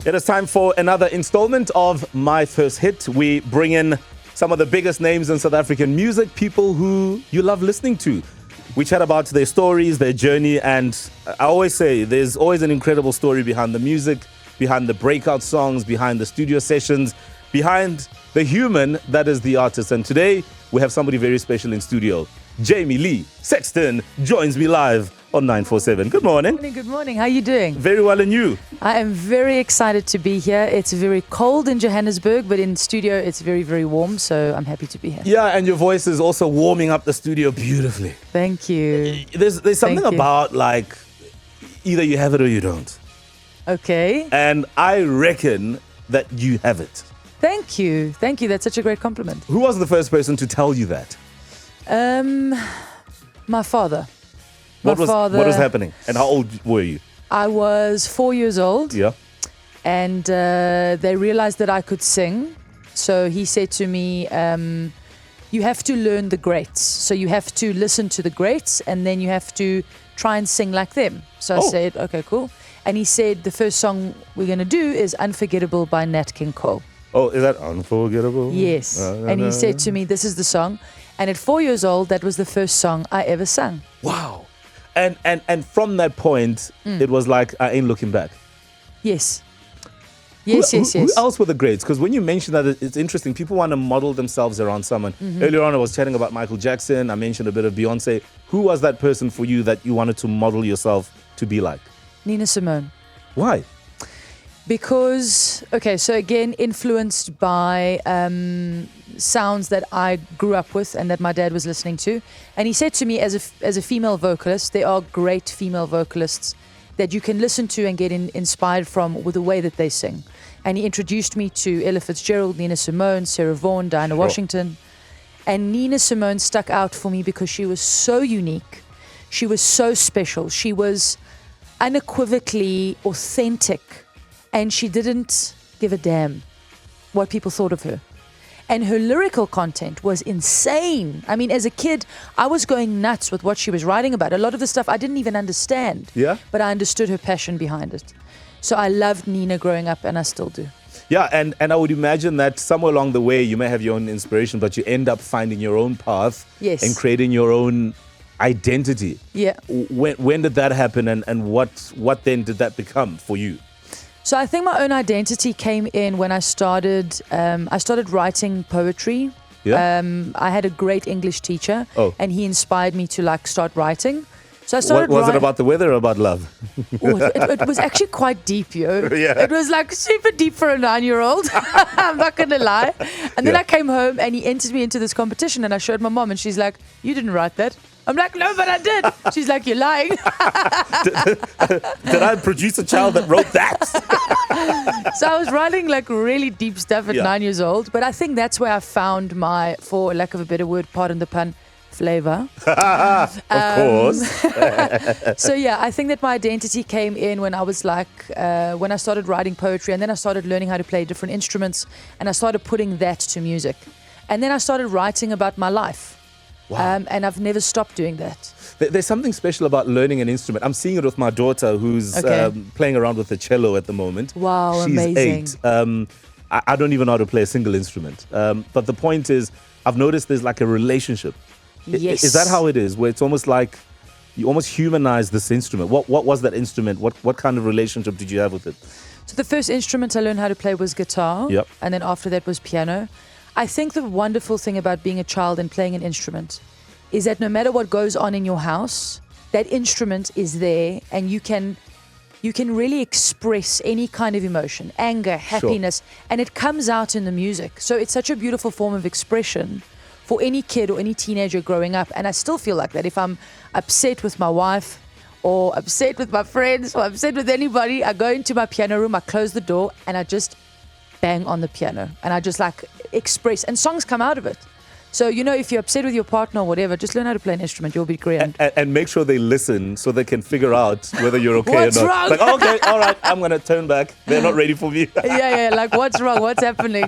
It is time for another installment of My First Hit. We bring in some of the biggest names in South African music, people who you love listening to. We chat about their stories, their journey, and I always say there's always an incredible story behind the music, behind the breakout songs, behind the studio sessions, behind the human that is the artist. And today we have somebody very special in studio. Jamie Lee Sexton joins me live on 947. Good morning. Good morning. How are you doing? Very well, and you? I am very excited to be here. It's very cold in Johannesburg, but in studio it's very, very warm, so I'm happy to be here. Yeah, and your voice is also warming up the studio beautifully. Thank you. There's something about like either you have it or you don't. Okay. And I reckon that you have it. Thank you. Thank you. That's such a great compliment. Who was the first person to tell you that? My father. What was happening? And how old were you? I was 4 years old. Yeah. And they realized that I could sing. So he said to me, you have to learn the greats. So you have to listen to the greats and then you have to try and sing like them. So I said, okay, cool. And he said, the first song we're going to do is Unforgettable by Nat King Cole. Oh, is that Unforgettable? Yes. And he said to me, this is the song. And at 4 years old, that was the first song I ever sang. Wow. And from that point, it was like, I ain't looking back. Yes. Yes. Who else were the greats? Because when you mention that, it's interesting. People want to model themselves around someone. Earlier on, I was chatting about Michael Jackson. I mentioned a bit of Beyonce. Who was that person for you that you wanted to model yourself to be like? Nina Simone. Why? Because, okay, so again, influenced by sounds that I grew up with and that my dad was listening to. And he said to me, as a female vocalist, there are great female vocalists that you can listen to and get inspired from with the way that they sing. And he introduced me to Ella Fitzgerald, Nina Simone, Sarah Vaughan, Dinah Washington. And Nina Simone stuck out for me because she was so unique. She was so special. She was unequivocally authentic. And she didn't give a damn what people thought of her. And her lyrical content was insane. I mean, as a kid, I was going nuts with what she was writing about. A lot of the stuff I didn't even understand. Yeah. But I understood her passion behind it. So I loved Nina growing up, and I still do. Yeah, and I would imagine that somewhere along the way, you may have your own inspiration, but you end up finding your own path. Yes. And creating your own identity. Yeah. When did that happen, and what then did that become for you? So I think my own identity came in when I started writing poetry. Yeah. I had a great English teacher, and he inspired me to start writing. So I started. Was it about the weather or about love? It was actually quite deep, yo. Yeah. It was super deep for a 9-year-old. I'm not gonna lie. And then I came home and he entered me into this competition, and I showed my mom, and she's like, "You didn't write that." I'm like, no, but I did. She's like, you're lying. Did I produce a child that wrote that? So I was writing really deep stuff at 9 years old. But I think that's where I found my, for lack of a better word, pardon the pun, flavor. Of course. So yeah, I think that my identity came in when I was when I started writing poetry, and then I started learning how to play different instruments, and I started putting that to music. And then I started writing about my life. Wow. And I've never stopped doing that. There's something special about learning an instrument. I'm seeing it with my daughter who's playing around with the cello at the moment. Wow, She's amazing. 8. I don't even know how to play a single instrument. But the point is, I've noticed there's a relationship. Yes. Is that how it is? Where it's almost like you almost humanize this instrument. What was that instrument? What kind of relationship did you have with it? So the first instrument I learned how to play was guitar. Yep. And then after that was piano. I think the wonderful thing about being a child and playing an instrument is that no matter what goes on in your house, that instrument is there, and you can really express any kind of emotion, anger, happiness, and it comes out in the music. So it's such a beautiful form of expression for any kid or any teenager growing up. And I still feel like that. If I'm upset with my wife or upset with my friends or upset with anybody, I go into my piano room, I close the door, and I just bang on the piano, and I just express, and songs come out of it. So, if you're upset with your partner or whatever, just learn how to play an instrument. You'll be great. And make sure they listen so they can figure out whether you're okay what's or not. Wrong? Like, okay, all right, I'm going to turn back. They're not ready for me. Yeah, what's wrong? What's happening?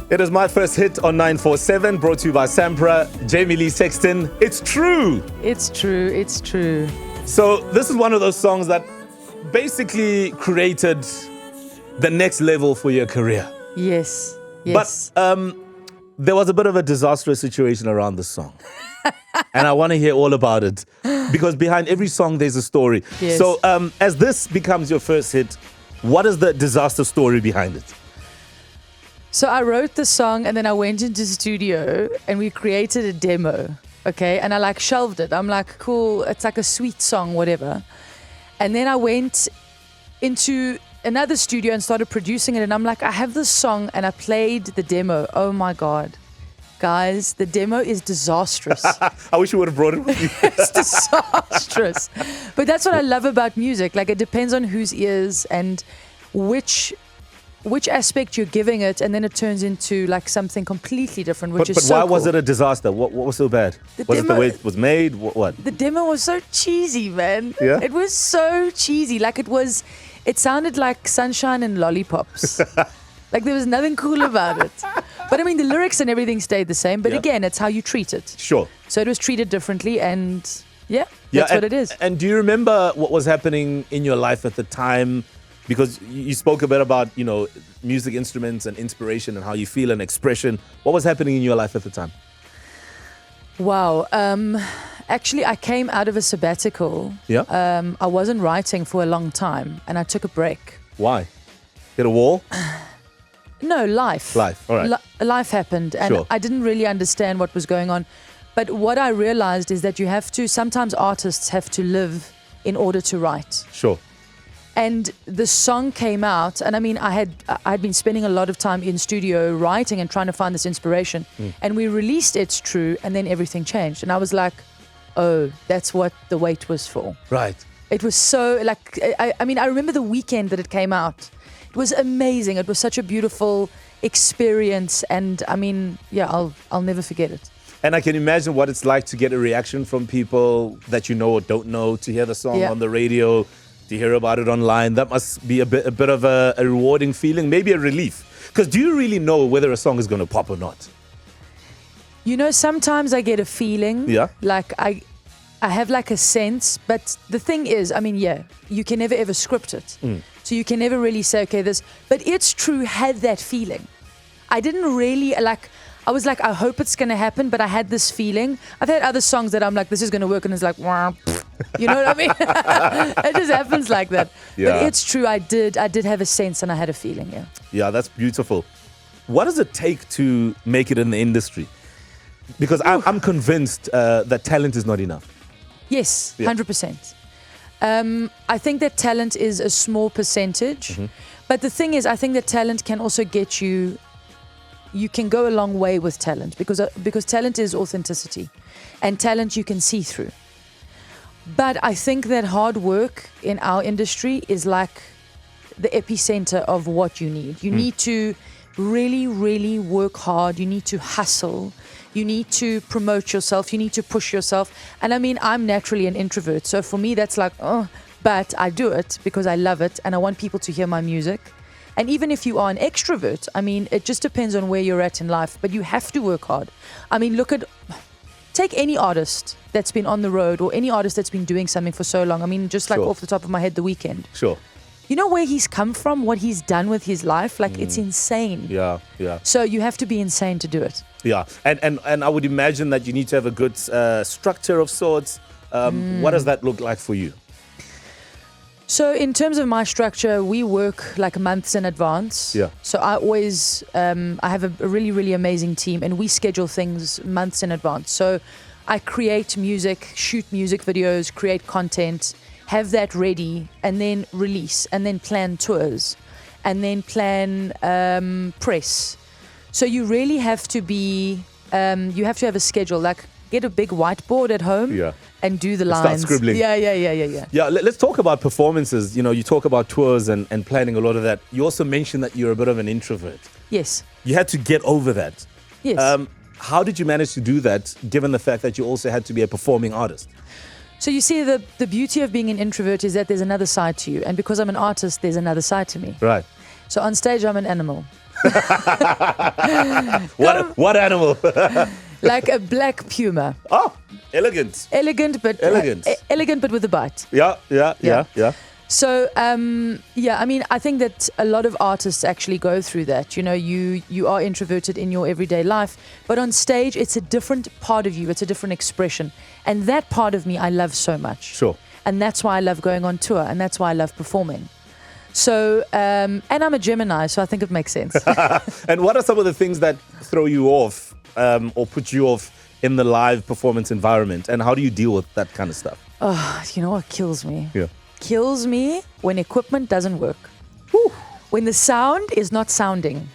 It is My First Hit on 947, brought to you by SAMPRA. Jamie Lee Sexton. It's true. It's true. It's true. So this is one of those songs that basically created the next level for your career. Yes. Yes. But there was a bit of a disastrous situation around the song. And I want to hear all about it. Because behind every song, there's a story. Yes. So as this becomes your first hit, what is the disaster story behind it? So I wrote the song and then I went into the studio and we created a demo. Okay. And I like shelved it. I'm like, cool. It's like a sweet song, whatever. And then I went into another studio and started producing it. And I'm like, I have this song and I played the demo. Oh my God. Guys, the demo is disastrous. I wish you would have brought it with you. It's disastrous. But that's what I love about music. Like, it depends on whose ears and which aspect you're giving it, and then it turns into like something completely different, which But is so why cool. was it a disaster? What was so bad? Was it the way it was made? What? The demo was so cheesy, man. Yeah? It was so cheesy. Like, it sounded like sunshine and lollipops. Like, there was nothing cool about it. But I mean, the lyrics and everything stayed the same. But again, it's how you treat it. Sure. So it was treated differently, and that's what it is. And do you remember what was happening in your life at the time? Because you spoke a bit about, music instruments and inspiration and how you feel and expression. What was happening in your life at the time? Wow. Actually, I came out of a sabbatical. Yeah. I wasn't writing for a long time, and I took a break. Why? Hit a wall? No, life. Life, all right. Life happened, and Sure. I didn't really understand what was going on. But what I realized is that sometimes artists have to live in order to write. Sure. And the song came out, and I mean, I had been spending a lot of time in studio writing and trying to find this inspiration. And we released It's True, and then everything changed. And I was like, oh, that's what the wait was for. Right. It was so, like, I mean, I remember the weekend that it came out. It was amazing. It was such a beautiful experience. And I mean, I'll never forget it. And I can imagine what it's like to get a reaction from people that you know or don't know, to hear the song on the radio, to hear about it online. That must be a bit of a rewarding feeling, maybe a relief. Because do you really know whether a song is going to pop or not? Sometimes I get a feeling. Yeah. Like I have like a sense. But the thing is, I mean, you can never ever script it. So you can never really say, okay, this. But It's True had that feeling. I didn't really I was like, I hope it's going to happen, but I had this feeling. I've had other songs that I'm like, this is going to work, and it's like, wah, you know what I mean? It just happens like that. Yeah. But It's True, I did have a sense and I had a feeling, Yeah, that's beautiful. What does it take to make it in the industry? Because I'm convinced that talent is not enough. Yes, Yeah. 100%. I think that talent is a small percentage. But the thing is, I think that talent can also get you can go a long way with talent because talent is authenticity, and talent you can see through. But I think that hard work in our industry is like the epicenter of what you need. You need to really, really work hard. You need to hustle. You need to promote yourself. You need to push yourself. And I mean, I'm naturally an introvert. So for me, that's like, but I do it because I love it and I want people to hear my music. And even if you are an extrovert, I mean, it just depends on where you're at in life, but you have to work hard. I mean, take any artist that's been on the road or any artist that's been doing something for so long. I mean, just like off the top of my head, The Weeknd. Sure. You know where he's come from, what he's done with his life? Like, it's insane. Yeah. So you have to be insane to do it. Yeah. And I would imagine that you need to have a good structure of sorts. What does that look like for you? So in terms of my structure, we work like months in advance. Yeah. So I always, I have a really, really amazing team, and we schedule things months in advance. So I create music, shoot music videos, create content, have that ready, and then release, and then plan tours, and then plan press. So you really have to be, you have to have a schedule. Like, get a big whiteboard at home. Yeah. And do the lines. Start scribbling. Yeah. Yeah, let's talk about performances. You talk about tours and planning a lot of that. You also mentioned that you're a bit of an introvert. Yes. You had to get over that. Yes. How did you manage to do that, given the fact that you also had to be a performing artist? So you see, the beauty of being an introvert is that there's another side to you. And because I'm an artist, there's another side to me. Right. So on stage, I'm an animal. What animal? Like a black puma. Oh, elegant. Elegant, but with a bite. Yeah. So, I mean, I think that a lot of artists actually go through that. You know, you are introverted in your everyday life, but on stage, it's a different part of you. It's a different expression. And that part of me, I love so much. Sure. And that's why I love going on tour, and that's why I love performing. So, and I'm a Gemini, so I think it makes sense. And what are some of the things that throw you off or put you off in the live performance environment? And how do you deal with that kind of stuff? Oh, you know what kills me? Yeah. Kills me when equipment doesn't work. Whew. When the sound is not sounding.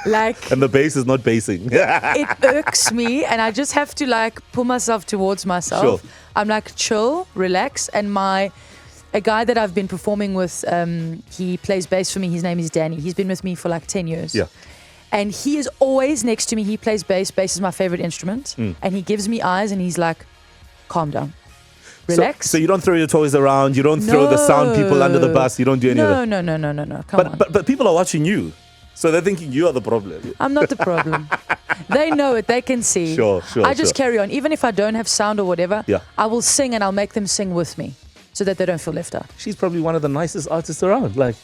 Like, And the bass is not bassing. it irks me, and I just have to like pull myself towards myself. Sure. I'm like, chill, relax. And a guy that I've been performing with, he plays bass for me. His name is Danny. He's been with me for like 10 years. Yeah. And he is always next to me. He plays bass. Bass is my favorite instrument. And he gives me eyes, and he's like, calm down. Relax. So you don't throw your toys around. You don't throw the sound people under the bus. You don't do any of that. No. Come on. But people are watching you. So they're thinking you are the problem. I'm not the problem. They know it. They can see. Sure. I just carry on. Even if I don't have sound or whatever, Yeah. I will sing, and I'll make them sing with me so that they don't feel left out. She's probably one of the nicest artists around. Like,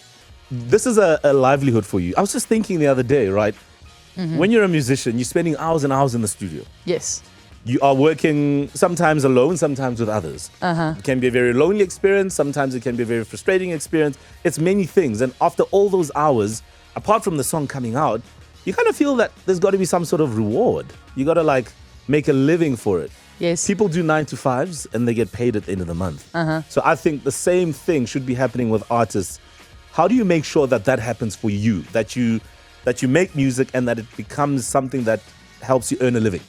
this is a livelihood for you. I was just thinking the other day, right? When you're a musician, you're spending hours and hours in the studio. Yes. You are working sometimes alone, sometimes with others. It can be a very lonely experience. Sometimes it can be a very frustrating experience. It's many things. And after all those hours, apart from the song coming out, you kind of feel that there's got to be some sort of reward. You got to like make a living for it. Yes. People do 9 to 5s and they get paid at the end of the month. So I think the same thing should be happening with artists. How do you make sure that that happens for you? That you make music and that it becomes something that helps you earn a living?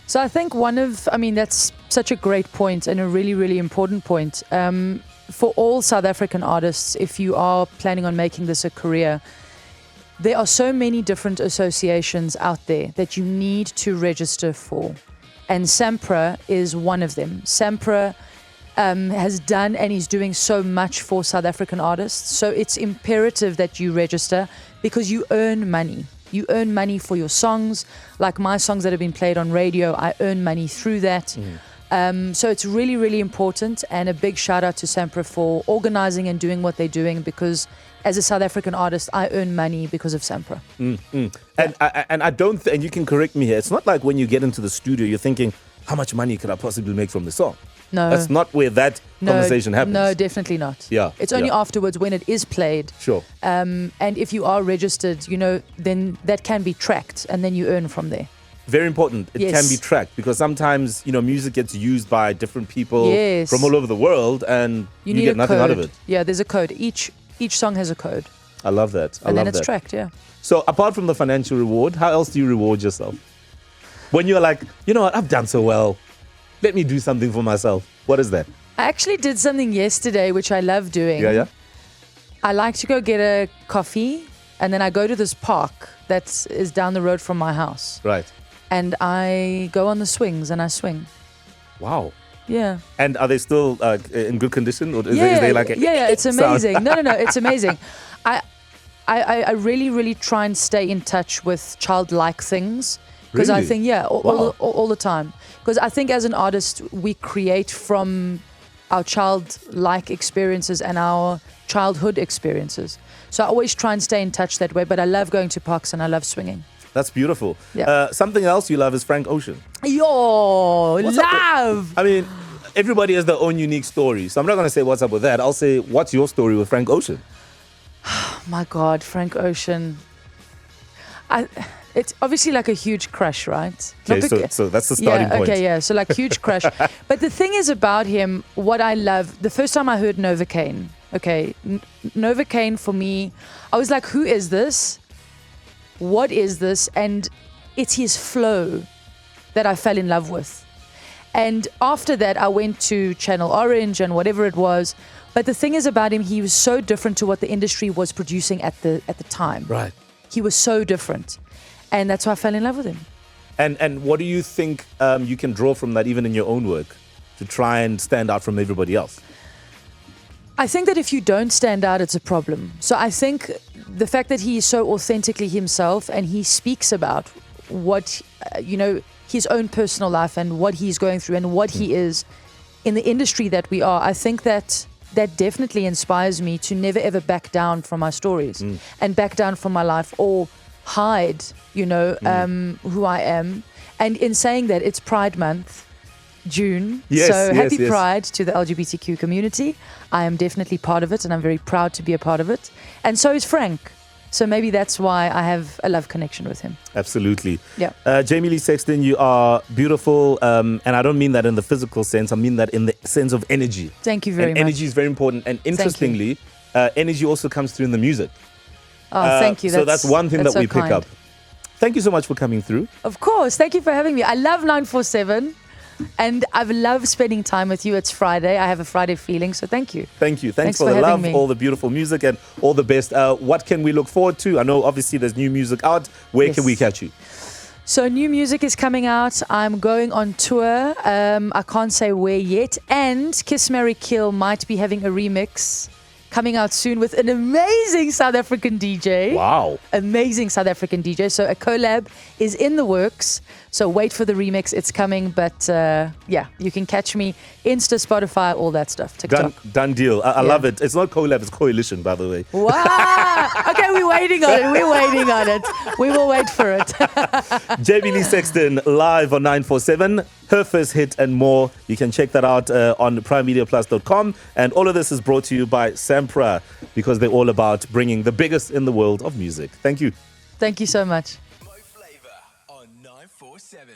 So I think that's such a great point, and a really, really important point. For all South African artists, if you are planning on making this a career, there are so many different associations out there that you need to register for. And SAMPRA is one of them. SAMPRA has done and is doing so much for South African artists. So it's imperative that you register, because you earn money. You earn money for your songs. Like my songs that have been played on radio, I earn money through that. So it's really, really important. And a big shout out to SAMPRA for organizing and doing what they're doing, because as a South African artist, I earn money because of SAMPRA. And I don't, and you can correct me here, it's not like when you get into the studio, you're thinking, how much money could I possibly make from the song? No. That's not where that conversation happens. No, definitely not. Yeah. It's only afterwards when it is played. Sure. And if you are registered, then that can be tracked, and then you earn from there. Very important. It can be tracked, because sometimes, music gets used by different people from all over the world, and you get nothing out of it. Yeah, there's a code. Each song has a code. I love that. And then it's tracked, yeah. So apart from the financial reward, how else do you reward yourself? When you're like, you know what, I've done so well. Let me do something for myself. What is that? I actually did something yesterday, which I love doing. Yeah. I like to go get a coffee, and then I go to this park that is down the road from my house. Right. And I go on the swings, and I swing. Wow. Yeah. And are they still in good condition? Or is there like a it's amazing. sound? No, it's amazing. I really, really try and stay in touch with childlike things. Because I think, all the time. Because I think as an artist, we create from our childlike experiences and our childhood experiences. So I always try and stay in touch that way. But I love going to parks, and I love swinging. That's beautiful. Yeah. Something else you love is Frank Ocean. What's love! I mean, everybody has their own unique story. So I'm not going to say what's up with that. I'll say, what's your story with Frank Ocean? Oh my God, Frank Ocean. It's obviously like a huge crush, right? Okay, so that's the starting point. Okay, yeah. So like huge crush. But the thing is about him, what I love, the first time I heard Novocaine, Novocaine for me, I was like, who is this? What is this? And it's his flow that I fell in love with. And after that, I went to Channel Orange and whatever it was. But the thing is about him, he was so different to what the industry was producing at the time. Right. He was so different. And that's why I fell in love with him. And what do you think you can draw from that, even in your own work, to try and stand out from everybody else? I think that if you don't stand out, it's a problem. So I think the fact that he is so authentically himself, and he speaks about what, his own personal life and what he's going through and what he is in the industry that we are, I think that that definitely inspires me to never ever back down from my stories and back down from my life or hide, who I am. And in saying that, it's Pride Month, June. Yes, so happy yes. Pride to the LGBTQ community. I am definitely part of it, and I'm very proud to be a part of it. And so is Frank. So maybe that's why I have a love connection with him. Absolutely. Yeah. Jamie Lee Sexton, you are beautiful. And I don't mean that in the physical sense. I mean that in the sense of energy. Thank you very and much. Energy is very important. And interestingly, energy also comes through in the music. Oh, thank you. So that's one thing that so we pick kind. up. Thank you so much for coming through. Of course. Thank you for having me. I love 947. And I've loved spending time with you. It's Friday. I have a Friday feeling, so thank you. Thank you. Thanks for the having love, me. all the beautiful music, and all the best. What can we look forward to? I know, obviously, there's new music out. Where can we catch you? So new music is coming out. I'm going on tour. I can't say where yet. And Kiss, Marry, Kill might be having a remix coming out soon with an amazing South African DJ. Wow. Amazing South African DJ. So a collab is in the works. So wait for the remix. It's coming. But you can catch me Insta, Spotify, all that stuff. TikTok. Done deal. I love it. It's not collab, it's coalition, by the way. Wow. Okay, we're waiting on it. We will wait for it. Jamie Lee Sexton live on 947. Her first hit and more. You can check that out on primemediaplus.com. And all of this is brought to you by SAMPRA, because they're all about bringing the biggest in the world of music. Thank you. Thank you so much. Mo Flava on 947.